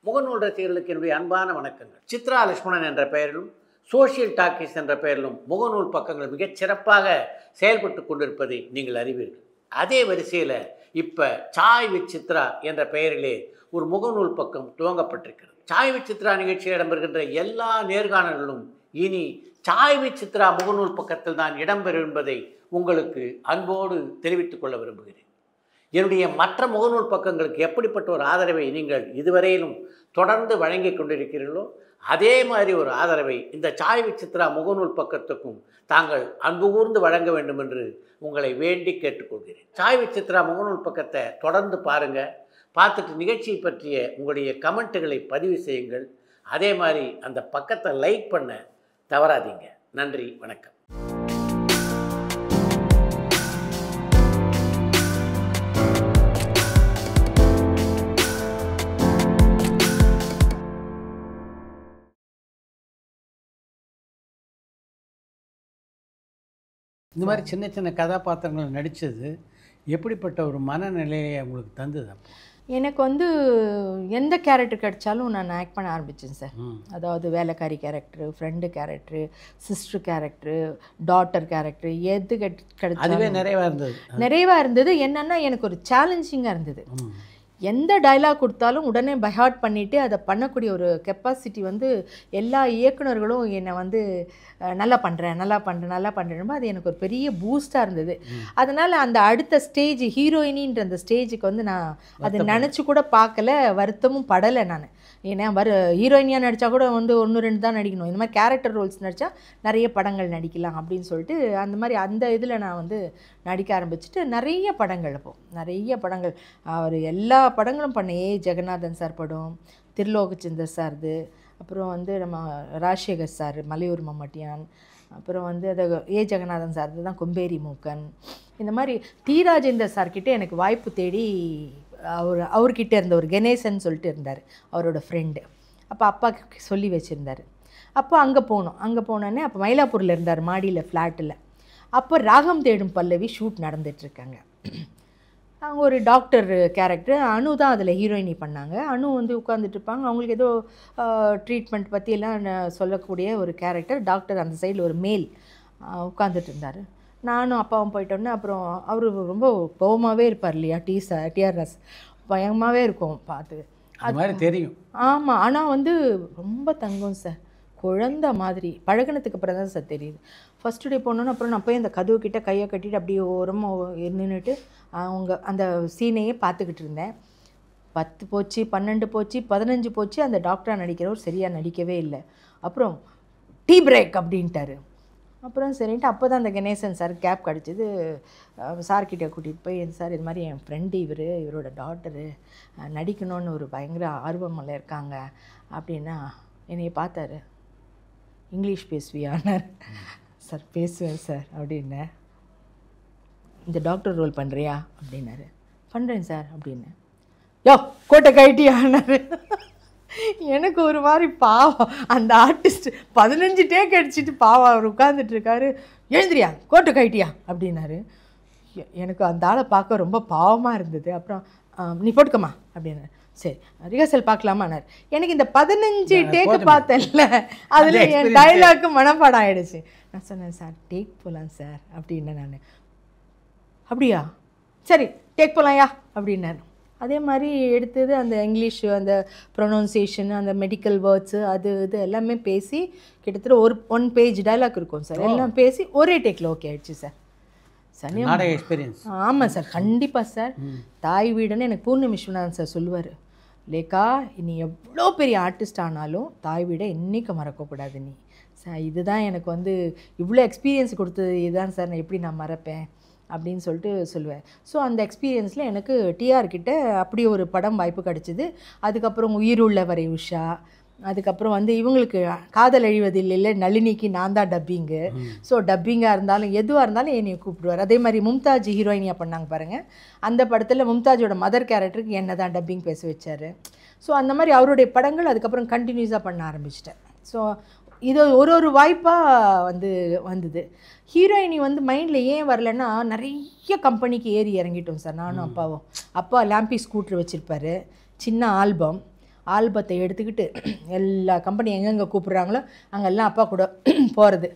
முகநூல் ரசிகர்களுக்கு என்னுடைய அன்பான வணக்கங்கள். சித்ரா லட்சுமணன் என்ற பெயரிலும் சோஷியல் டாக்கீஸ் என்ற பெயரிலும் முகநூல் பக்கங்கள் மிகச் சிறப்பாக செயல்பட்டு கொண்டிருப்பதை நீங்கள் அறிவீர்கள். அதே வரிசையில் இப்போ சாய் வித் சித்ரா என்ற பெயரிலே ஒரு முகநூல் பக்கம் துவங்கப்பட்டிருக்கிறது. சாய் வித் சித்ரா நிகழ்ச்சியில் இடம்பெறுகின்ற எல்லா நேர்காணல்களும் இனி சாய் வித் சித்ரா முகநூல் பக்கத்தில் தான் இடம்பெறும் என்பதை உங்களுக்கு அன்போடு தெரிவித்துக் கொள்ள விரும்புகிறேன். என்னுடைய மற்ற முகநூல் பக்கங்களுக்கு எப்படிப்பட்ட ஒரு ஆதரவை நீங்கள் இதுவரையிலும் தொடர்ந்து வழங்கி கொண்டிருக்கிறீர்களோ அதே மாதிரி ஒரு ஆதரவை இந்த சாய் வித் சித்ரா முகநூல் பக்கத்துக்கும் தாங்கள் அன்பு கூர்ந்து வழங்க வேண்டும் என்று உங்களை வேண்டி கேட்டுக்கொள்கிறேன். சாய் வித் சித்ரா முகநூல் பக்கத்தை தொடர்ந்து பாருங்கள். பார்த்துட்டு நிகழ்ச்சியை பற்றிய உங்களுடைய கமெண்ட்டுகளை பதிவு செய்யுங்கள். அதே மாதிரி அந்த பக்கத்தை லைக் பண்ண தவறாதீங்க. நன்றி, வணக்கம். இந்த மாதிரி சின்ன சின்ன கதாபாத்திரங்கள் நடித்தது எப்படிப்பட்ட ஒரு மனநிலையை உங்களுக்கு தந்தது? அப்போ எனக்கு வந்து எந்த கேரக்டர் கிடைச்சாலும் நான் ஆக்ட் பண்ண ஆரம்பித்தேன் சார். அதாவது வேலைக்காரி character, friend character, sister character, daughter character, எது கிடைச்சாலும் அதுவே நிறைவாக இருந்தது. என்னென்னா எனக்கு ஒரு சேலஞ்சிங்காக இருந்தது. எந்த டைலாக் கொடுத்தாலும் உடனே பைஹார்ட் பண்ணிவிட்டு அதை பண்ணக்கூடிய ஒரு கெப்பாசிட்டி வந்து எல்லா இயக்குநர்களும் என்னை வந்து நல்லா பண்ணுறேன் அது எனக்கு ஒரு பெரிய பூஸ்டாக இருந்தது. அதனால் அந்த அடுத்த ஸ்டேஜ் ஹீரோயினின்ற அந்த ஸ்டேஜுக்கு வந்து நான் அதை நினச்சி கூட பார்க்கல, வருத்தமும் படலை. நான் ஏன்னா ஹீரோயினியாக நடித்தா கூட வந்து 1-2 தான் நடிக்கணும், இந்த மாதிரி கேரக்டர் ரோல்ஸ் நடித்தா நிறைய படங்கள் நடிக்கலாம் அப்படின்னு சொல்லிட்டு அந்த மாதிரி அந்த இதில் நான் வந்து நடிக்க ஆரம்பிச்சுட்டு நிறைய படங்கள் அவர் எல்லா படங்களும் பண்ணேன். ஜெகநாதன் சார் படம், திருலோகச்சந்தர் சார்து, அப்புறம் வந்து நம்ம ராஜசேகர் சார், மலையூர் மம்மட்டியான், அப்புறம் வந்து அதை ஜெகநாதன் சார்து தான் கொம்பேரி மூக்கன். இந்த மாதிரி டி ராஜேந்தர் சார்கிட்ட எனக்கு வாய்ப்பு தேடி அவர்கிட்ட இருந்த ஒரு கணேசன் சொல்லிட்டு இருந்தார், அவரோட ஃப்ரெண்டு. அப்போ அப்பா சொல்லி வச்சுருந்தார். அப்போ அங்கே போனோன்னே அப்போ மயிலாப்பூரில் இருந்தார், மாடியில் ஃப்ளாட்டில். அப்போ ராகம் தேடும் பல்லவி ஷூட் நடந்துகிட்ருக்காங்க. அவங்க ஒரு டாக்டர் கேரக்டர், அனு தான் அதில் ஹீரோயினி பண்ணாங்க. அனு வந்து உட்காந்துட்ருப்பாங்க, அவங்களுக்கு ஏதோ ட்ரீட்மெண்ட் பற்றியெல்லாம் சொல்லக்கூடிய ஒரு கேரக்டர். டாக்டர் அந்த சைடில் ஒரு மேல் உட்காந்துட்டு இருந்தார். நானும் அப்பாவும் போயிட்டோன்னே அப்புறம் அவர் ரொம்ப கோவமாகவே இருப்பார் இல்லையா, டிஆர்எஸ் பயமாகவே இருக்கும் பார்த்து, அது மாதிரி தெரியும். ஆமாம், ஆனால் வந்து ரொம்ப தங்கம் சார், குழந்த மாதிரி. பழகினத்துக்கு அப்புறம் தான் சார் தெரியுது. ஃபஸ்ட்டு டே போனோன்னு அப்புறம் நான் போய் அந்த கதவு கிட்டே கையை கட்டிட்டு அப்படியே ஓரமாக நின்றுட்டு அவங்க அந்த சீனையே பார்த்துக்கிட்டு இருந்தேன். 10 போச்சு, 12 போச்சு, 15 போச்சு. அந்த டாக்டராக நடிக்கிறவர் சரியாக நடிக்கவே இல்லை. அப்புறம் டீ பிரேக் அப்படின்ட்டாரு. அப்புறம் சரின்ட்டு அப்போ தான் அந்த கணேசன் சார் கேப் கிடச்சிது. சார்கிட்ட கூட்டிகிட்டு போய், சார் இது மாதிரி என் ஃப்ரெண்டு இவரோட டாட்டரு நடிக்கணும்னு ஒரு பயங்கர ஆர்வமில் இருக்காங்க அப்படின்னா என்னையை பார்த்தாரு. இங்கிலீஷ் பேசுவியானார். சார் பேசுவேன் சார் அப்படின்னேன். இந்த டாக்டர் ரோல் பண்ணுறியா அப்படின்னாரு. பண்ணுறேன் சார் அப்படின்னேன். யோ கோட்டை கைட்டியானார். எனக்கு ஒரு மாதிரி பாவம், அந்த ஆர்டிஸ்ட் 15 டேக் அடிச்சுட்டு பாவம் அவர் உட்காந்துட்ருக்காரு. எழுந்திரியா கோட்டை கைட்டியா அப்படின்னாரு. எனக்கு அந்த ஆளை பார்க்க ரொம்ப பாவமாக இருந்தது. அப்புறம் நீ போட்டுக்கம்மா அப்படின்னாரு. சரி ரிஹர்சல் பார்க்கலாமான்னார். எனக்கு இந்த 15 டேக்கு பார்த்தேன்ல, அதில் என் டைலாக்கு மனப்பாடம் ஆகிடுச்சு. நான் சொன்னேன், சார் டேக் போகலாம் சார் அப்படின்னேன். நான் அப்படியா, சரி டேக் போகலாம்யா அப்படின்னாரு. அதே மாதிரி எடுத்தது அந்த இங்கிலீஷு, அந்த ப்ரொனவுன்சியேஷன், அந்த மெடிக்கல் வேர்ட்ஸு, அது இது எல்லாமே பேசி கிட்டத்தட்ட 1 பேஜ் டைலாக் இருக்கும் சார். எல்லாம் பேசி ஒரே டேக்கில் ஓகே ஆகிடுச்சு சார். சரி எக்ஸ்பீரியன்ஸ். ஆமாம் சார், கண்டிப்பாக சார். தாய் வீடுன்னு எனக்கு பூர்ண விஸ்வநாதன் சார் சொல்லுவார், லேக்கா நீ எவ்வளோ பெரிய ஆர்டிஸ்ட் ஆனாலும் தாய் வீடை என்றைக்கும் மறக்கக்கூடாது நீ. சார் இதுதான் எனக்கு வந்து இவ்வளோ எக்ஸ்பீரியன்ஸ் கொடுத்தது, இதுதான் சார் நான் எப்படி நான் மறப்பேன் அப்படின்னு சொல்லிட்டு சொல்லுவேன். ஸோ அந்த எக்ஸ்பீரியன்ஸில் எனக்கு டிஆர்கிட்ட அப்படி ஒரு படம் வாய்ப்பு கிடச்சிது. அதுக்கப்புறம் உயிருள்ளவரை உஷா, அதுக்கப்புறம் வந்து இவங்களுக்கு காதல் அழிவதில்லை நளினிக்கு நான் தான் டப்பிங்கு. ஸோ டப்பிங்காக இருந்தாலும் எதுவாக இருந்தாலும் என்னை கூப்பிடுவார். அதே மாதிரி மும்தாஜ் ஹீரோயினியாக பண்ணாங்க பாருங்கள், அந்த படத்தில் மும்தாஜோட மதர் கேரக்டருக்கு என்னை தான் டப்பிங் பேச வச்சார். ஸோ அந்த மாதிரி அவருடைய படங்கள் அதுக்கப்புறம் கண்டினியூஸாக பண்ண ஆரம்பிச்சிட்டேன். ஸோ இது ஒரு வாய்ப்பாக வந்தது. ஹீரோயினி வந்து மைண்டில் ஏன் வரலன்னா, நிறைய கம்பெனிக்கு ஏறி இறங்கிட்டோம் சார் நானும் அப்பாவும். அப்பா லாம்பி ஸ்கூட்ரு வச்சுருப்பார், சின்ன ஆல்பம், ஆல்பத்தை எடுத்துக்கிட்டு எல்லா கம்பெனி எங்கெங்கே கூப்பிட்றாங்களோ அங்கெல்லாம் அப்பா கூட போகிறது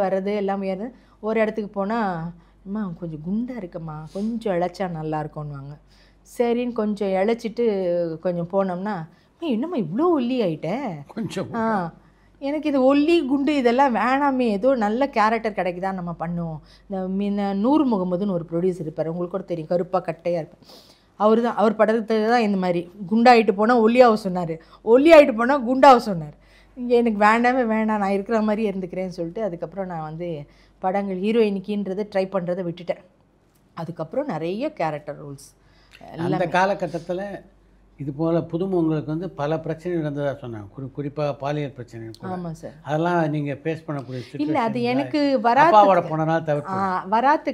வர்றது எல்லாமே ஏறுது. ஒரு இடத்துக்கு போனால் அம்மா கொஞ்சம் குண்டாக இருக்கும்மா, கொஞ்சம் இழைச்சா நல்லா இருக்கும்னுவாங்க. சரின்னு கொஞ்சம் இழைச்சிட்டு கொஞ்சம் போனோம்னா, என்னம்மா இவ்வளோ ஒல்லி ஆகிட்டேன் கொஞ்சம் எனக்கு இது ஒல்லி குண்டு இதெல்லாம் வேணாமே, ஏதோ நல்ல கேரக்டர் கிடைக்குதா நம்ம பண்ணுவோம். இந்த நூறு முகமதுன்னு ஒரு ப்ரொடியூசர் இருப்பார், உங்களுக்கு கூட தெரியும், கருப்பாக கட்டையாக இருப்பார். அவர் படத்துக்கு தான் இந்த மாதிரி குண்டாகிட்டு போனால் ஒல்லியாக சொன்னார், ஒல்லியாகிட்டு போனால் குண்டாக சொன்னார். இங்கே எனக்கு வேண்டாமே வேண்டாம், நான் இருக்கிற மாதிரி இருந்துக்கிறேன்னு சொல்லிட்டு அதுக்கப்புறம் நான் வந்து படங்கள் ஹீரோயினிக்கின்றதை ட்ரை பண்ணுறதை விட்டுட்டேன். அதுக்கப்புறம் நிறைய கேரக்டர் ரோல்ஸ். அந்த காலகட்டத்தில் இது போல் புதுமுகங்களுக்கு வந்து பல பிரச்சனைகள் இருந்ததாக சொன்னாங்க, குறிப்பாக பாலியல் பிரச்சனைகள். ஆமாம் சார். அதெல்லாம் நீங்கள் ஃபேஸ் பண்ணக்கூடிய இல்லை, அது எனக்கு வராது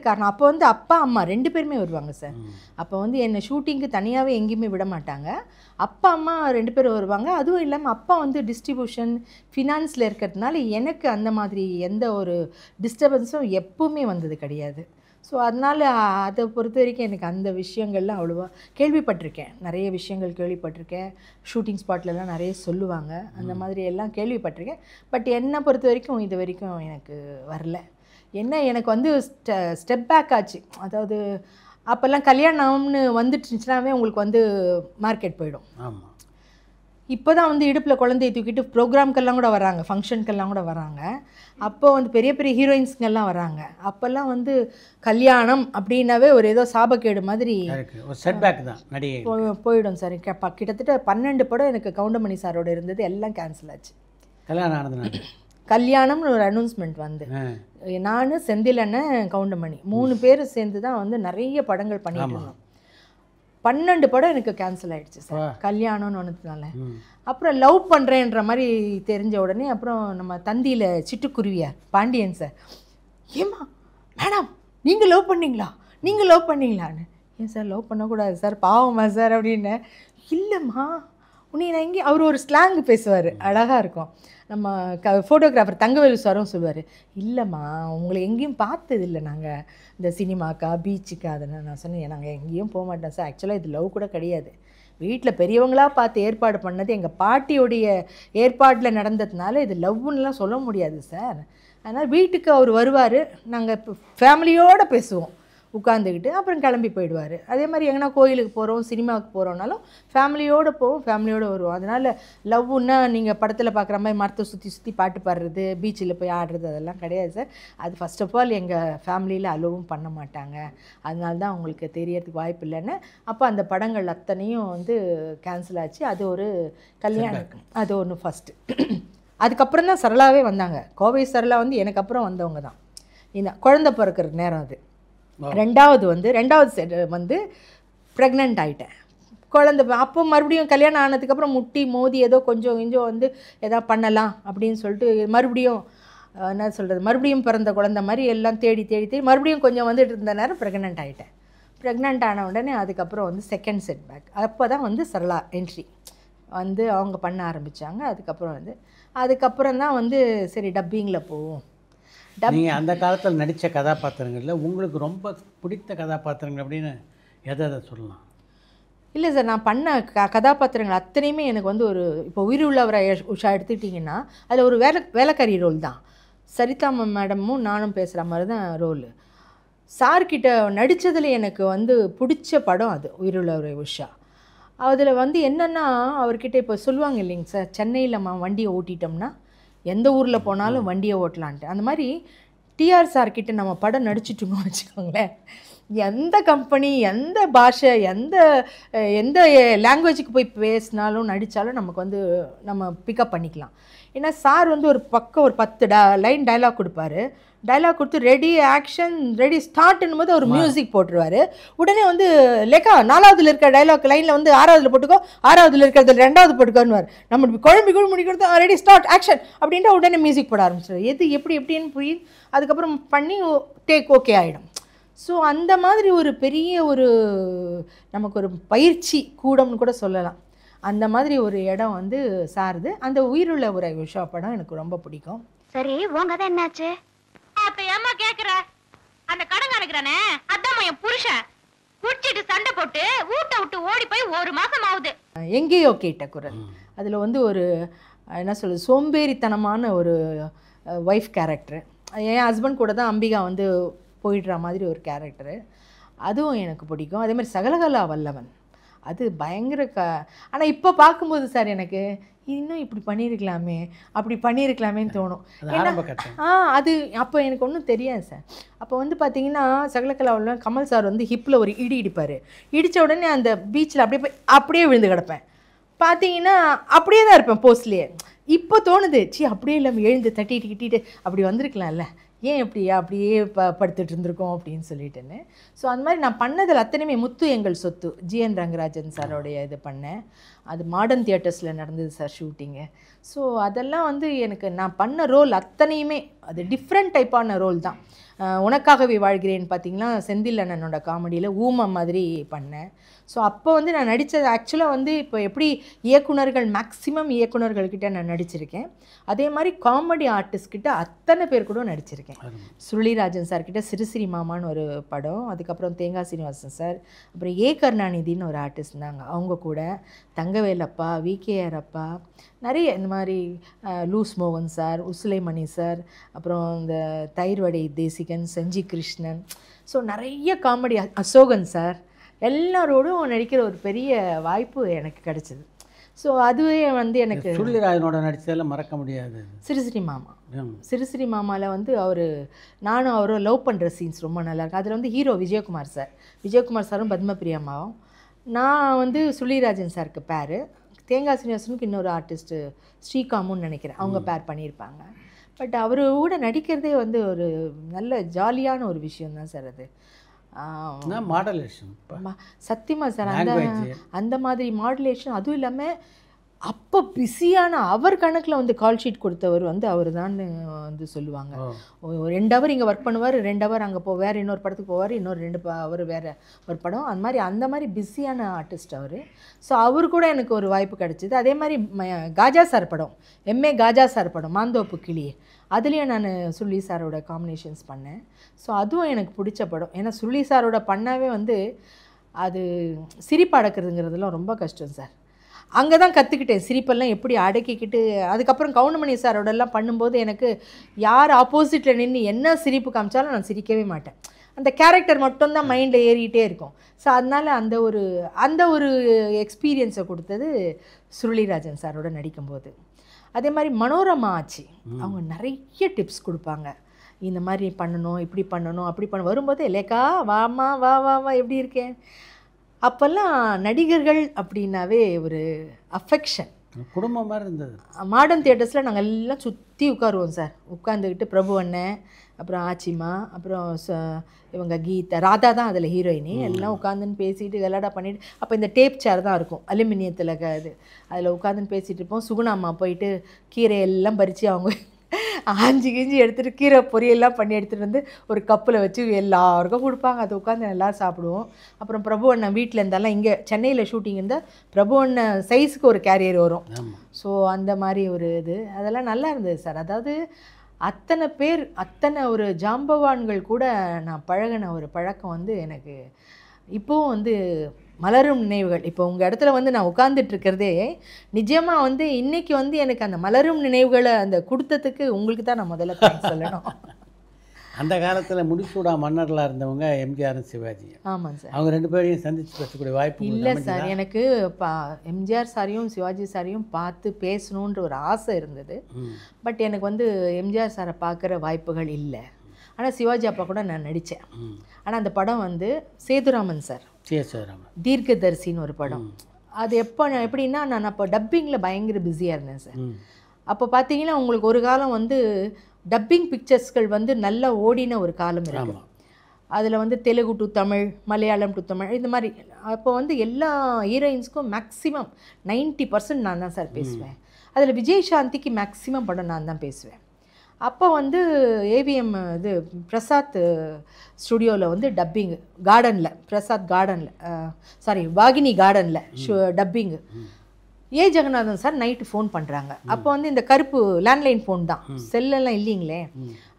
காரணம் அப்போ வந்து அப்பா அம்மா 2 பேருமே வருவாங்க சார். அப்போ வந்து என்னை ஷூட்டிங்க்கு தனியாகவே எங்கேயுமே விட மாட்டாங்க. அப்பா அம்மா 2 பேரும் வருவாங்க. அதுவும் இல்லாமல் அப்பா வந்து டிஸ்ட்ரிபியூஷன் ஃபினான்ஸில் இருக்கிறதுனால எனக்கு அந்த மாதிரி எந்த ஒரு டிஸ்டர்பன்ஸும் எப்பவுமே வந்தது கிடையாது. ஸோ அதனால் அதை பொறுத்த வரைக்கும் எனக்கு அந்த விஷயங்கள்லாம் அவ்வளோவா கேள்விப்பட்டிருக்கேன், நிறைய விஷயங்கள் கேள்விப்பட்டிருக்கேன். ஷூட்டிங் ஸ்பாட்லலாம் நிறைய சொல்லுவாங்க, அந்த மாதிரி எல்லாம் கேள்விப்பட்டிருக்கேன். பட் என்னை பொறுத்த வரைக்கும் இது வரைக்கும் எனக்கு வரல. என்ன எனக்கு வந்து ஸ்டெப் பேக் ஆச்சு. அதாவது அப்போல்லாம் கல்யாணம்னு வந்துட்டுச்சுனாவே உங்களுக்கு வந்து மார்க்கெட் போயிடும். ஆமாம். இப்போ தான் வந்து இடுப்பில் குழந்தைய தூக்கிட்டு ப்ரோக்ராம்க்கெல்லாம் கூட வராங்க, ஃபங்க்ஷனுக்கெல்லாம் கூட வராங்க. அப்போ வந்து பெரிய பெரிய ஹீரோயின்ஸுங்கெல்லாம் வராங்க. அப்போல்லாம் வந்து கல்யாணம் அப்படின்னாவே ஒரு ஏதோ சாபக்கேடு மாதிரி செட்பேக் தான் நடிகை போயிடும் சார். கிட்டத்தட்ட 12 படம் எனக்கு கவுண்டமணி சாரோட இருந்தது, எல்லாம் கேன்சல் ஆச்சு. கல்யாணம் ஆனது கல்யாணம்னு ஒரு அனௌன்ஸ்மெண்ட் வந்து நான் செந்தில் அண்ணன் கவுண்டமணி 3 பேர் சேர்ந்து தான் வந்து நிறைய படங்கள் பண்ணிட்டு இருந்தோம். 12 படம் எனக்கு கேன்சல் ஆகிடுச்சு சார் கல்யாணம்னு ஒன்றுனால. அப்புறம் லவ் பண்ணுறேன்ற மாதிரி தெரிஞ்ச உடனே அப்புறம் நம்ம தந்தியில் சிட்டுக்குருவியார் பாண்டியன் சார், ஏம்மா மேடம் நீங்கள் லவ் பண்ணீங்களான்னு. ஏன் சார் லவ் பண்ணக்கூடாது சார், பாவமா சார் அப்படின்னு. இல்லைம்மா உன்னை நான் எங்கே, அவர் ஒரு ஸ்லாங் பேசுவார், அழகாக இருக்கும். நம்ம ஃபோட்டோகிராஃபர் தங்கவேலு சாரும் சொல்லுவார், இல்லைம்மா உங்களை எங்கேயும் பார்த்தது இல்லை நாங்கள், இந்த சினிமாக்கா பீச்சுக்கா. அதனால் நான் சொன்னேன், நாங்கள் எங்கேயும் போக மாட்டோம் சார், ஆக்சுவலாக இது லவ் கூட கிடையாது, வீட்டில் பெரியவங்களாக பார்த்து ஏற்பாடு பண்ணது, எங்கள் பாட்டியோடைய ஏற்பாட்டில் நடந்ததுனால இது லவ்னுலாம் சொல்ல முடியாது சார். அதனால் வீட்டுக்கு அவர் வருவார், நாங்கள் இப்போ ஃபேமிலியோடு பேசுவோம் உட்காந்துக்கிட்டு, அப்புறம் கிளம்பி போயிடுவார். அதே மாதிரி எங்கன்னா கோயிலுக்கு போகிறோம் சினிமாவுக்கு போகிறோம்னாலும் ஃபேமிலியோடு போவோம், ஃபேமிலியோடு வருவோம். அதனால் லவ்வுன்னா நீங்கள் படத்தில் பார்க்குற மாதிரி மரத்தை சுற்றி பாட்டு பாடுறது, பீச்சில் போய் ஆடுறது அதெல்லாம் கிடையாது சார். அது ஃபஸ்ட் ஆஃப் ஆல் எங்கள் ஃபேமிலியில் அலோவும் பண்ண மாட்டாங்க, அதனால தான் உங்களுக்கு தெரியறதுக்கு வாய்ப்பு இல்லைன்னு. அப்போ அந்த படங்கள் அத்தனையும் வந்து கேன்சல் ஆச்சு. அது ஒரு கல்யாணம், அது ஒன்று ஃபஸ்ட்டு. அதுக்கப்புறம் தான் சரளாவே வந்தாங்க. கோவை சரளா வந்து எனக்கு அப்புறம் வந்தவங்க தான். இந்த குழந்தை பிறக்கிற நேரம் அது. ரெண்டாவது செட் வந்து ப்ரெக்னென்ட் ஆகிட்டேன், குழந்தை. அப்போ மறுபடியும் கல்யாணம் ஆனதுக்கப்புறம் முட்டி மோதி ஏதோ கொஞ்சம் வந்து எதா பண்ணலாம் அப்படின்னு சொல்லிட்டு மறுபடியும் என்ன சொல்கிறது, மறுபடியும் பிறந்த குழந்தை மாதிரி எல்லாம் தேடி மறுபடியும் கொஞ்சம் வந்துட்டு இருந்த நேரம் ப்ரெக்னென்ட் ஆகிட்டேன். ப்ரெக்னென்ட் ஆன உடனே அதுக்கப்புறம் வந்து செகண்ட் செட் பேக். அப்போ தான் வந்து சரளா என்ட்ரி வந்து அவங்க பண்ண ஆரம்பித்தாங்க. அதுக்கப்புறம் தான் வந்து சரி டப்பிங்கில் போவோம். நீங்கள் அந்த காலத்தில் நடித்த கதாபாத்திரங்களில் உங்களுக்கு ரொம்ப பிடித்த கதாபாத்திரங்கள் அப்படின்னு எதை சொல்லலாம்? இல்லை சார், நான் பண்ண கதாபாத்திரங்கள் அத்தனையுமே எனக்கு வந்து ஒரு, இப்போ உயிர் உள்ளவரை உஷா எடுத்துக்கிட்டிங்கன்னா அதில் ஒரு வேலைக்காரி ரோல் தான். சரிதா மேடமும் நானும் பேசுகிற மாதிரி தான் ரோலு. சார்கிட்ட நடித்ததில் எனக்கு வந்து பிடிச்ச படம் அது உயிர் உள்ளவரை உஷா. அதில் வந்து என்னென்னா அவர்கிட்ட இப்போ சொல்லுவாங்க இல்லைங்க சார், சென்னையில் நம்ம வண்டியை ஓட்டிட்டோம்னா எந்த ஊரில் போனாலும் வண்டியை ஓட்டலான்ட்டு. அந்த மாதிரி டிஆர் சார்கிட்ட நம்ம படம் நடிச்சிட்டோம்னு வச்சுக்கோங்களேன், எந்த கம்பெனி எந்த பாஷை எந்த லாங்குவேஜுக்கு போய் பேசினாலும் நடித்தாலும் நமக்கு வந்து நம்ம பிக்கப் பண்ணிக்கலாம். ஏன்னா சார் வந்து ஒரு 10 லைன் டைலாக் கொடுப்பாரு. டைலாக் கொடுத்து ரெடி ஆக்ஷன் ரெடி ஸ்டார்ட்னும் போது ஒரு மியூசிக் போட்டுருவார். உடனே வந்து லேக்கா 4வதுல இருக்கிற டைலாக் லைனில் வந்து 6வதுல போட்டுக்கோ, 6வதுல இருக்கிறது 2வது போட்டுக்கோன்னு நம்ம குழம்பு முடிக்கிறது ரெடி ஸ்டார்ட் ஆக்ஷன் அப்படின்ட்டு உடனே மியூசிக் போட ஆரம்பிச்சிடும். எது எப்படின்னு புரியும், அதுக்கப்புறம் பண்ணி டேக் ஓகே ஆகிடும். ஸோ அந்த மாதிரி ஒரு பெரிய ஒரு நமக்கு ஒரு பயிற்சி கூடம்னு கூட சொல்லலாம். அந்த மாதிரி ஒரு இடம் வந்து சாருது. அந்த உயிருள்ள ஒரு உஷா படம் எனக்கு ரொம்ப பிடிக்கும். சரி, உங்க தான் என்னாச்சு? அப்ப ஏமா கேக்குற? அந்த கடன் அனுக்குறானே அதான் என் புருஷன். குடிச்சிட்டு சண்டை போட்டு ஊட்ட விட்டு ஓடி போய் 1 மாசம் ஆகுது. எங்கேயோ கேட்ட குரல். அதில் வந்து ஒரு என்ன சொல்கிறது, சோம்பேறித்தனமான ஒரு ஒய்ஃப் கேரக்டரு. என் ஹஸ்பண்ட் கூட தான் அம்பிகா வந்து போயிடுற மாதிரி ஒரு கேரக்டரு. அதுவும் எனக்கு பிடிக்கும். அதே மாதிரி சகலகலா வல்லவன் அது பயங்கர ஆனால் இப்போ பார்க்கும்போது சார் எனக்கு இன்னும் இப்படி பண்ணியிருக்கலாமே, அப்படி பண்ணியிருக்கலாமேன்னு தோணும். அது அப்போ எனக்கு ஒன்றும் தெரியாது சார். அப்போ வந்து பார்த்தீங்கன்னா சகலகலாவில் கமல் சார் வந்து ஹிப்பில் ஒரு இடிப்பார். இடித்த உடனே அந்த பீச்சில் அப்படியே விழுந்து கிடப்பேன். பார்த்தீங்கன்னா அப்படியே தான் இருப்பேன் போஸ்ட்லேயே. இப்போ தோணுது, அப்படியே இல்லாமல் எழுந்து தட்டிட்டு அப்படி வந்திருக்கலாம்ல, ஏன் அப்படியே படுத்துட்டு இருந்திருக்கோம் அப்படின்னு சொல்லிட்டுன்னு. ஸோ அந்த மாதிரி நான் பண்ணதில் அத்தனையுமே முத்து எங்கள் சொத்து ஜிஎன் ரங்கராஜன் சாரோடைய இது பண்ணேன். அது மாடர்ன் தியேட்டர்ஸில் நடந்தது சார் ஷூட்டிங்கு. ஸோ அதெல்லாம் வந்து எனக்கு நான் பண்ண ரோல் அத்தனையுமே அது டிஃப்ரெண்ட் டைப்பான ரோல் தான். உனக்காகவே வாழ்கிறேன் பார்த்தீங்கன்னா செந்தில் அண்ணனோட காமெடியில் ஊமை மாதிரி பண்ணேன். ஸோ அப்போ வந்து நான் நடித்தது ஆக்சுவலாக வந்து இப்போ எப்படி இயக்குனர்கள் மேக்ஸிமம் இயக்குனர்கள்கிட்ட நான் நடிச்சிருக்கேன், அதே மாதிரி காமெடி ஆர்டிஸ்ட்கிட்ட அத்தனை பேர் கூட நடிச்சிருக்கேன். சுருளிராஜன் சார்கிட்ட சிறுசிரி மாமான்னு ஒரு படம், அதுக்கப்புறம் தேங்காய் சீனிவாசன் சார், அப்புறம் ஏ கருணாநிதினு ஒரு ஆர்டிஸ்ட் இருந்தாங்க, அவங்க கூட தங்கவேலப்பா, விகேஆர் அப்பா, நிறைய இந்த மாதிரி லூஸ் மோகன் சார், உசுலைமணி சார், அப்புறம் இந்த தயிர்வடை தேசிகன், செஞ்சி கிருஷ்ணன், ஸோ நிறைய காமெடி, அசோகன் சார், எல்லாரோடும் நடிக்கிற ஒரு பெரிய வாய்ப்பு எனக்கு கிடச்சிது. ஸோ அதுவே வந்து எனக்கு சுருளிராஜனோட நடித்ததில் மறக்க முடியாது சிறுசிரி மாமா. சிறுசிரி மாமாவில் வந்து நானும் அவரும் லவ் பண்ணுற சீன்ஸ் ரொம்ப நல்லாயிருக்கும். அதில் வந்து ஹீரோ விஜயகுமார் சாரும் பத்மபிரியாமாவும், நான் வந்து சுருளிராஜன் சாருக்கு பேர், தேங்காய் சீனிவாசனுக்கு இன்னொரு ஆர்டிஸ்ட்டு ஸ்ரீகாமுன்னு நினைக்கிறேன், அவங்க பேர் பண்ணியிருப்பாங்க. பட் அவர் கூட நடிக்கிறதே வந்து ஒரு நல்ல ஜாலியான ஒரு விஷயந்தான் சார். அது மாடுலேஷன் சத்தியமாக சார், அந்த மாதிரி மாடுலேஷன். அதுவும் இல்லாமல் அப்போ பிஸியான அவர் கணக்கில் வந்து கால் ஷீட் கொடுத்தவர் வந்து அவர் தான் வந்து சொல்லுவாங்க. 2 ஹவர் இங்கே ஒர்க் பண்ணுவார், 2 ஹவர் அங்கே போவார், இன்னொரு படத்துக்கு போவார், இன்னொரு 2 ஹவர் வேறு ஒரு படம், அந்த மாதிரி பிஸியான ஆர்டிஸ்ட் அவர். ஸோ அவர் கூட எனக்கு ஒரு வாய்ப்பு கிடச்சிது. அதே மாதிரி காஜா சார் படம், எம்ஏ காஜா சார் படம் மாந்தோப்பு கிளி, அதுலேயும் நான் சுருளி சாரோட காம்பினேஷன்ஸ் பண்ணேன். ஸோ அதுவும் எனக்கு பிடிச்ச படம். ஏன்னா சுருளி சாரோட பண்ணாவே வந்து அது சிரிப்பு அடக்கிறதுங்கிறதுலாம் ரொம்ப கஷ்டம் சார். அங்கே தான் கற்றுக்கிட்டேன் சிரிப்பெல்லாம் எப்படி அடக்கிக்கிட்டு. அதுக்கப்புறம் கவுண்டமணி சாரோடெல்லாம் பண்ணும்போது எனக்கு யார் ஆப்போசிட்டில் நின்று என்ன சிரிப்பு காமிச்சாலும் நான் சிரிக்கவே மாட்டேன். அந்த கேரக்டர் மட்டும்தான் மைண்டில் ஏறிக்கிட்டே இருக்கும். ஸோ அதனால் அந்த ஒரு எக்ஸ்பீரியன்ஸை கொடுத்தது சுருளிராஜன் சாரோட நடிக்கும்போது. அதே மாதிரி மனோரமா ஆச்சி, அவங்க நிறைய டிப்ஸ் கொடுப்பாங்க. இந்த மாதிரி பண்ணணும், இப்படி பண்ணணும், அப்படி வரும்போது லேக்கா வாமா வா வா வா எப்படி இருக்கேன். அப்போல்லாம் நடிகர்கள் அப்படின்னாவே ஒரு அஃபெக்ஷன், குடும்பம் மாதிரி இருந்தது. மாடர்ன் தியேட்டர்ஸில் நாங்கள் எல்லாம் சுற்றி உட்காருவோம் சார். உட்காந்துக்கிட்டு பிரபு அண்ணன், அப்புறம் ஆச்சிமா, அப்புறம் இவங்க கீதா, ராதா தான் அதில் ஹீரோயினி, எல்லாம் உட்காந்துன்னு பேசிட்டு விளையாட பண்ணிவிட்டு, அப்போ இந்த டேப் சேர் தான் இருக்கும் அலுமினியத்தில் இது, அதில் உட்காந்துன்னு பேசிகிட்டு இருப்போம். சுகுணாம்மா போயிட்டு கீரை எல்லாம் பறித்து அவங்க ஆஞ்சி கிஞ்சி எடுத்துகிட்டு கீரை பொரியெல்லாம் பண்ணி எடுத்துகிட்டு வந்து ஒரு கப்பில் வச்சு எல்லாருக்கும் கொடுப்பாங்க. அதை உட்காந்து எல்லோரும் சாப்பிடுவோம். அப்புறம் பிரபு அண்ணன் வீட்டில் இருந்தாலும் இங்கே சென்னையில் ஷூட்டிங் இருந்தால் பிரபு அண்ணன் சைஸுக்கு ஒரு கேரியர் வரும். ஸோ அந்த மாதிரி ஒரு இது அதெல்லாம் நல்லா இருந்தது சார். அதாவது அத்தனை பேர், அத்தனை ஒரு ஜாம்பவான்கள் கூட நான் பழகின ஒரு பழக்கம் வந்து எனக்கு இப்போவும் வந்து மலரும் நினைவுகள். இப்போ உங்கள் இடத்துல வந்து நான் உட்காந்துட்ருக்கிறதே நிஜமாக வந்து இன்றைக்கி வந்து எனக்கு அந்த மலரும் நினைவுகளை அந்த கொடுத்ததுக்கு உங்களுக்கு தான் நான் முதல்ல சொல்லணும். அந்த காலத்தில் முடிசூடா மன்னர்களாக இருந்தவங்க எம்ஜிஆரும் சிவாஜி. ஆமாம் சார். அவங்க 2 பேரையும் சந்தித்து பேசக்கூடிய வாய்ப்பு இல்லை சார். எனக்கு எம்ஜிஆர் சாரையும் சிவாஜி சாரையும் பார்த்து பேசணுன்ற ஒரு ஆசை இருந்தது. பட் எனக்கு வந்து எம்ஜிஆர் சாரை பார்க்குற வாய்ப்புகள் இல்லை. ஆனால் சிவாஜி அப்பா கூட நான் நடித்தேன். ஆனால் அந்த படம் வந்து சேதுராமன் சார், தீர்க்கதரிசின்னு ஒரு படம். அது எப்படின்னா நான் அப்போ டப்பிங்கில் பயங்கர பிஸியாக இருந்தேன் சார். அப்போ பார்த்தீங்கன்னா உங்களுக்கு ஒரு காலம் வந்து டப்பிங் பிக்சர்ஸ்கள் வந்து நல்லா ஓடின ஒரு காலம் இருக்குது. அதில் வந்து தெலுங்கு டு தமிழ், மலையாளம் டு தமிழ், இந்த மாதிரி. அப்போ வந்து எல்லா ஹீரோயின்ஸ்க்கும் மேக்ஸிமம் 90% நான் தான் சார் பேசுவேன். அதில் விஜய் சாந்திக்கு மேக்ஸிமம் படம் நான் தான் பேசுவேன். அப்போ வந்து ஏவிஎம் இது பிரசாத் ஸ்டுடியோவில் வந்து டப்பிங்கு கார்டனில், பிரசாத் கார்டனில், சாரி வாகினி கார்டனில் டப்பிங்கு ஜெகநாதன் சார் நைட்டு ஃபோன் பண்ணுறாங்க. அப்போ வந்து இந்த கருப்பு லேண்ட்லைன் ஃபோன் தான், செல்லெல்லாம் இல்லைங்களே.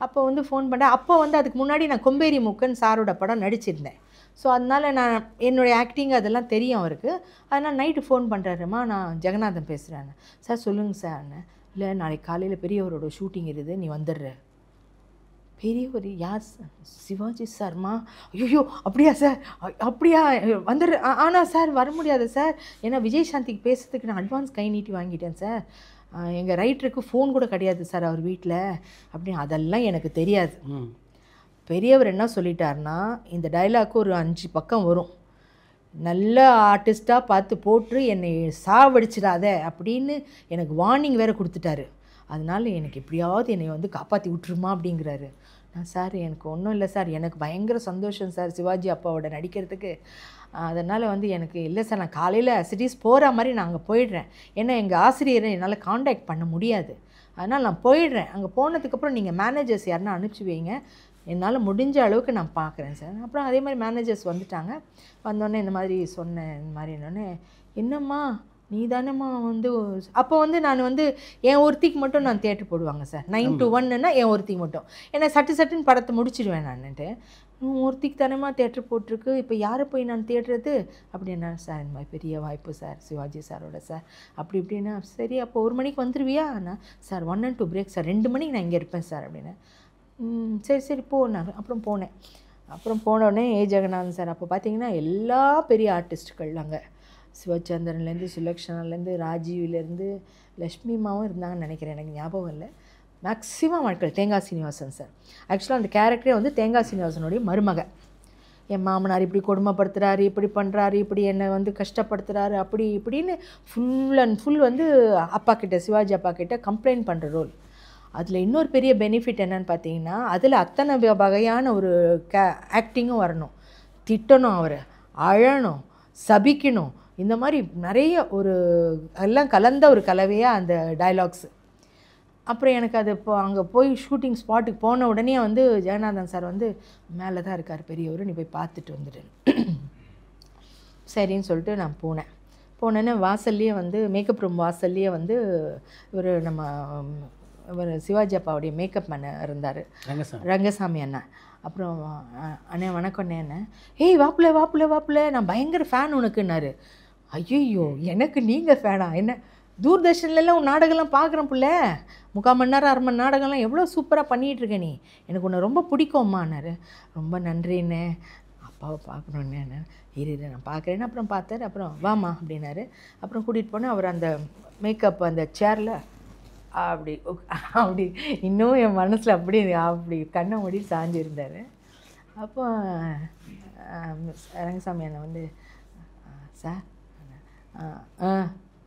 அப்போ வந்து ஃபோன் பண்ணேன். அப்போ வந்து அதுக்கு முன்னாடி நான் கொம்பேரி மூக்கன் சாரோட படம் நடிச்சிருந்தேன். ஸோ அதனால் நான் என்னுடைய ஆக்டிங் அதெல்லாம் தெரியும் அவருக்கு. அதனால் நைட்டு ஃபோன் பண்ணுறாருமா, நான் ஜெகநாதன் பேசுகிறேன். சார் சொல்லுங்கள் சார்ண்ணே. இல்லை நாளைக்கு காலையில் பெரியவரோட ஷூட்டிங் இருக்குது, நீ வந்துடுற. பெரியவர் யார் சார்? சிவாஜி சார்மா. ஐயோ அப்படியா சார், அப்படியா வந்துடு. ஆனால் சார் வர முடியாது சார், ஏன்னா விஜயசாந்திக்கு பேசுறதுக்கு நான் அட்வான்ஸ் கை நீட்டி வாங்கிட்டேன் சார். எங்கள் ரைட்டருக்கு ஃபோன் கூட கிடையாது சார் அவர் வீட்டில் அப்படின்னு. அதெல்லாம் எனக்கு தெரியாது. பெரியவர் என்ன சொல்லிட்டாருன்னா, இந்த டைலாக்கு ஒரு 5 பக்கம் வரும், நல்ல ஆர்டிஸ்ட்டாக பார்த்து போட்டு என்னை சாவடிச்சிடாத அப்படின்னு எனக்கு வார்னிங் வேறு கொடுத்துட்டாரு. அதனால் எனக்கு எப்படியாவது என்னை வந்து காப்பாற்றி விட்டுருமா அப்படிங்கிறாரு. நான் சார் எனக்கு ஒன்றும் இல்லை சார், எனக்கு பயங்கர சந்தோஷம் சார் சிவாஜி அப்பாவோட நடிக்கிறதுக்கு. அதனால் வந்து எனக்கு இல்லை சார், நான் காலையில் சிட்டிஸ் போகிற மாதிரி நான் அங்கே போயிடுறேன். ஏன்னா எங்கள் ஆசிரியரை என்னால் காண்டாக்ட் பண்ண முடியாது, அதனால் நான் போயிடுறேன். அங்கே போனதுக்கப்புறம் நீங்கள் மேனேஜர்ஸ் யாருன்னா அனுப்பிச்சி வைங்க, என்னால் முடிஞ்ச அளவுக்கு நான் பார்க்குறேன் சார். அப்புறம் அதே மாதிரி மேனேஜர்ஸ் வந்துட்டாங்க. வந்தோடனே இந்த மாதிரி சொன்னேன், இந்த மாதிரி என்னொன்னே, என்னம்மா நீ தானேம்மா வந்து. அப்போ வந்து நான் வந்து என் ஒருத்திக்கு மட்டும் நான் தியேட்டர் போடுவாங்க சார், 9 to 1ன்னா என் ஒருத்திக்கு மட்டும். ஏன்னா சட்டுன்னு படத்தை முடிச்சிடுவேன் நான்ட்டு. ஒருத்திக்கு தானேம்மா தியேட்டர் போட்டிருக்கு, இப்போ யாரை போய் நான் தேடுறது அப்படின்னா, சார் இந்த மாதிரி பெரிய வாய்ப்பு சார் சிவாஜி சாரோட சார் அப்படி இப்படின்னா. சரி அப்போ 1 மணிக்கு வந்துடுவியா? நான் சார் 1 and 2 பிரேக் சார், 2 மணிக்கு நான் இங்கே இருப்பேன் சார் அப்படின்னு. சரி போனாங்க. அப்புறம் போனேன். அப்புறம் போனோடனே ஜெகநாதன் சார் அப்போ பார்த்தீங்கன்னா எல்லா பெரிய ஆர்டிஸ்ட்டுகள் அங்கே, சிவச்சந்திரன்லேருந்து சுலக்ஷனாலேருந்து ராஜீவ்லேருந்து லக்ஷ்மிமாவும் இருந்தாங்கன்னு நினைக்கிறேன், எனக்கு ஞாபகம் இல்லை. மேக்ஸிமம் ஆட்கள் தேங்காய் சீனிவாசன் சார். ஆக்சுவலாக அந்த கேரக்டரே வந்து தேங்காய் சீனிவாசனுடைய மருமக. என் மாமனார் இப்படி கொடுமைப்படுத்துகிறாரு, இப்படி பண்ணுறாரு, இப்படி என்னை வந்து கஷ்டப்படுத்துகிறாரு, அப்படி இப்படின்னு ஃபுல் அண்ட் ஃபுல் வந்து அப்பா கிட்ட, சிவாஜி அப்பா கிட்ட கம்ப்ளைண்ட் பண்ணுற ரோல். அதில் இன்னொரு பெரிய பெனிஃபிட் என்னன்னு பார்த்தீங்கன்னா, அதில் அத்தனை வகையான ஒரு ஆக்டிங்கும் வரணும். திட்டணும், அவரை அழணும், சபிக்கணும், இந்த மாதிரி நிறைய ஒரு எல்லாம் கலந்த ஒரு கலவையாக அந்த டைலாக்ஸு. அப்புறம் எனக்கு அது இப்போ அங்கே போய் ஷூட்டிங் ஸ்பாட்டுக்கு போன உடனே வந்து ஜெகநாதன் சார் வந்து மேலே தான் இருக்கார் பெரியவர், நீ போய் பார்த்துட்டு வந்துடு. சரின்னு சொல்லிட்டு நான் போனேன்னே வாசல்லையே வந்து மேக்கப் ரூம் வாசல்லையே வந்து ஒரு நம்ம இவர் சிவாஜி அப்பாவுடைய மேக்கப் மேன் இருந்தார், ரங்கசாமி அண்ணா. அப்புறம் அண்ணே வணக்கம் அண்ணே. ஏய் வாப்புல நான் பயங்கர ஃபேன் உனக்குன்னாரு. ஐயோ எனக்கு நீங்கள் ஃபேனா? என்ன தூர்தர்ஷன்லாம் உன் நாடகம்லாம் பார்க்குறேன் புள்ள, 3/4 மணி நேரம் 1/2 மணி நாடகம்லாம் எவ்வளோ சூப்பராக பண்ணிகிட்ருக்க நீ, எனக்கு உன்னை ரொம்ப பிடிக்கும்மான்னாரு. ரொம்ப நன்றிண்ணே, அப்பாவை பார்க்கணுன்னே. இரு நான் பார்க்குறேன்னு அப்புறம் பார்த்தாரு. அப்புறம் வாமா அப்படின்னாரு. அப்புறம் கூட்டிகிட்டு போனேன். அவர் அந்த மேக்கப் அந்த சேரில் அப்படி இன்னும் என் மனசில் அப்படி கண்ணை மூடி சாஞ்சிருந்தார். அப்போ ரங்கசாமி அண்ணன் வந்து, சார்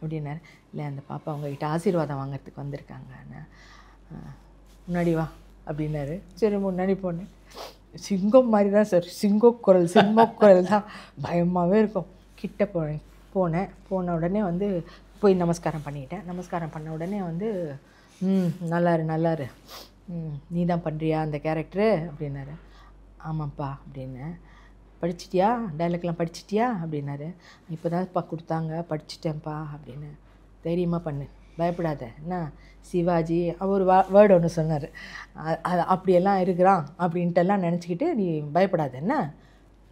அப்படின்னாரு. இல்லை அந்த பாப்பா உங்கள்கிட்ட ஆசீர்வாதம் வாங்கிறதுக்கு வந்திருக்காங்க, முன்னாடி வா அப்படின்னாரு. சரி முன்னாடி போனேன். சிங்கம் மாதிரி தான் சார், சிம்மக்குரல் தான், பயமாகவே இருக்கும். கிட்ட போன உடனே வந்து போய் நமஸ்காரம் பண்ணிட்டேன். நமஸ்காரம் பண்ண உடனே வந்து நல்லாரு நீ தான் பண்ணுறியா அந்த கேரக்டரு அப்படின்னாரு. ஆமாப்பா அப்படின்னேன். படிச்சிட்டியா, டைலாக்லாம் படிச்சிட்டியா அப்படின்னாரு. இப்போ தான்ப்பா கொடுத்தாங்க, படிச்சிட்டேன்ப்பா அப்படின்னு. தைரியமாக பண்ணு, பயப்படாத, என்ன சிவாஜி அவர் வேர்டு ஒன்று சொன்னார், அப்படியெல்லாம் இருக்கிறான் அப்படின்ட்டுலாம் நினச்சிக்கிட்டு நீ பயப்படாத, என்ன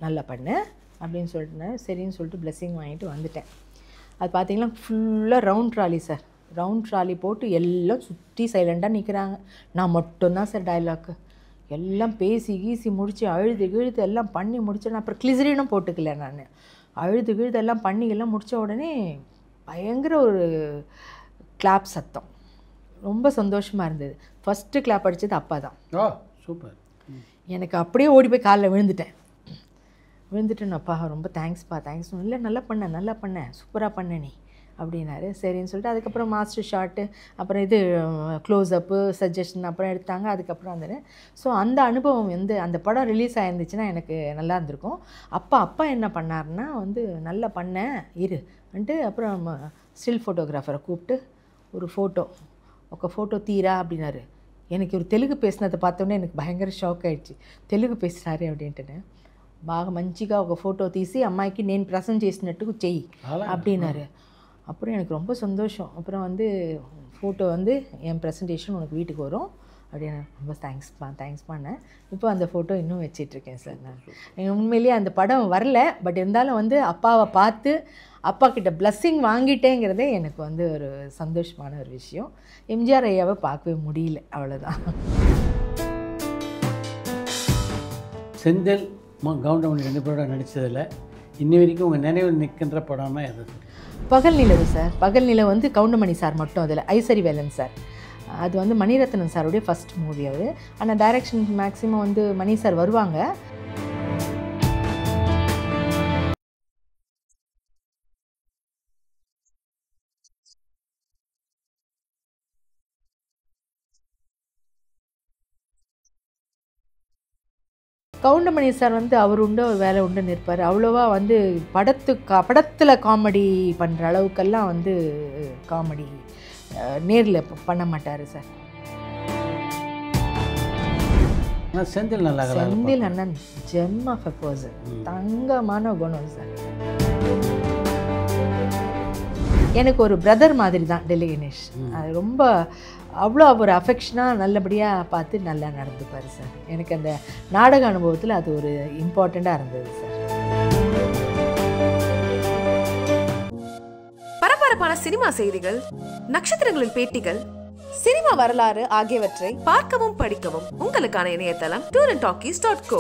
நல்லா பண்ணு அப்படின்னு சொல்லிட்டு சரின்னு சொல்லிட்டு பிளெஸ்ஸிங் வாங்கிட்டு வந்துட்டேன். அது பார்த்திங்கன்னா ஃபுல்லாக round trolley sir, round trolley போட்டு எல்லாம் சுற்றி சைலண்டாக நிற்கிறாங்க. நான் மட்டும்தான் சார் டைலாக்கு எல்லாம் பேசி முடித்து அழுது எல்லாம் பண்ணி முடித்தேன். அப்புறம் கிளிசரினும் போட்டுக்கல, நான் அழுது எல்லாம் பண்ணி எல்லாம் முடித்த உடனே பயங்கர ஒரு கிளாப் சத்தம், ரொம்ப சந்தோஷமாக இருந்தது. ஃபஸ்ட்டு கிளாப் அடித்தது அப்பா தான். சூப்பர். எனக்கு அப்படியே ஓடி போய் காலில் விழுந்துட்டேன். அப்பா ரொம்ப தேங்க்ஸ்ப்பா, தேங்க்ஸ். இல்லை நல்லா பண்ண சூப்பராக பண்ண நீ அப்படின்னாரு. சரின்னு சொல்லிட்டு அதுக்கப்புறம் மாஸ்டர் ஷாட்டு, அப்புறம் இது க்ளோஸ்அப்பு சஜஷன் அப்புறம் எடுத்தாங்க. அதுக்கப்புறம் அந்த ஸோ அந்த அனுபவம் வந்து அந்த படம் ரிலீஸ் ஆயிருந்துச்சுன்னா எனக்கு நல்லா இருந்திருக்கும். அப்பா என்ன பண்ணாருன்னா வந்து நல்லா பண்ணேன் வந்துட்டு அப்புறம் ஸ்டில் ஃபோட்டோகிராஃபரை கூப்பிட்டு ஒரு ஃபோட்டோ தீரா அப்படின்னாரு. எனக்கு ஒரு தெலுங்கு பேசினதை பார்த்தோன்னே எனக்கு பயங்கர ஷாக் ஆகிடுச்சு, தெலுங்கு పేసినారే அப்படின்ட்டுன்னு. బాగా మంచిగా ఒక ఫోటో తీసి అమ్మాయికి నేను ప్రజెంట్ చేసినట్టు చెయ్యి அப்படின்னாரு. அப்புறம் எனக்கு ரொம்ப சந்தோஷம். அப்புறம் வந்து ஃபோட்டோ வந்து என் ப்ரெசன்டேஷன் உனக்கு வீட்டுக்கு வரும் அப்படின்னு ரொம்ப தேங்க்ஸ்ப்பாண்ணேன். இப்போ அந்த ஃபோட்டோ இன்னும் வச்சிட்ருக்கேன் சார். நான் உண்மையிலேயே அந்த படம் வரல, பட் இருந்தாலும் வந்து அப்பாவை பார்த்து அப்பா கிட்ட பிளஸ்ஸிங் வாங்கிட்டேங்கிறதே எனக்கு வந்து ஒரு சந்தோஷமான ஒரு விஷயம். எம்ஜிஆர் ஐயாவை பார்க்கவே முடியல, அவ்வளோதான். செந்தில் கவுண்டமணி 2 பேரோட நடித்ததில் இன்னி வரைக்கும் உங்கள் நினைவில் நிற்கின்ற படம்னா எது? பகல் நிலவு சார். பகல் நிலவு வந்து கவுண்டமணி சார் மட்டும், அதில் ஐசரி வேலன் சார். அது வந்து மணிரத்னம் சாருடைய ஃபஸ்ட் மூவி அது. ஆனால் டைரக்ஷன் மேக்ஸிமம் வந்து மணி சார் வருவாங்க. கவுண்டமணி சார் வந்து அவர் உண்டு ஒரு வேலை உண்டுன்னு இருப்பார். அவ்வளோவா வந்து படத்தில் காமெடி பண்ணுற அளவுக்கெல்லாம் வந்து காமெடி நேரில் பண்ண மாட்டார் சார். செந்தில் நல்லா செந்தில் அண்ணன் ஜெம் ஆஃப் அ பர்சன், தங்கமான குணம் சார். எனக்கு ஒரு பிரதர் மாதிரி தான் டெல்லி கணேஷ். அது ரொம்ப அவ்வளோ ஒரு அஃபெக்ஷனாக நல்லபடியாக பார்த்து நல்லா நடந்துப்பார் சார். எனக்கு அந்த நாடக அனுபவத்தில் அது ஒரு இம்பார்ட்டண்ட்டாக இருந்தது சார். பரபரப்பான சினிமா செய்திகள், நட்சத்திரங்களின் பேட்டிகள், சினிமா வரலாறு ஆகியவற்றை பார்க்கவும் படிக்கவும் உங்களுக்கான இணையதளம் tourantalkies.co.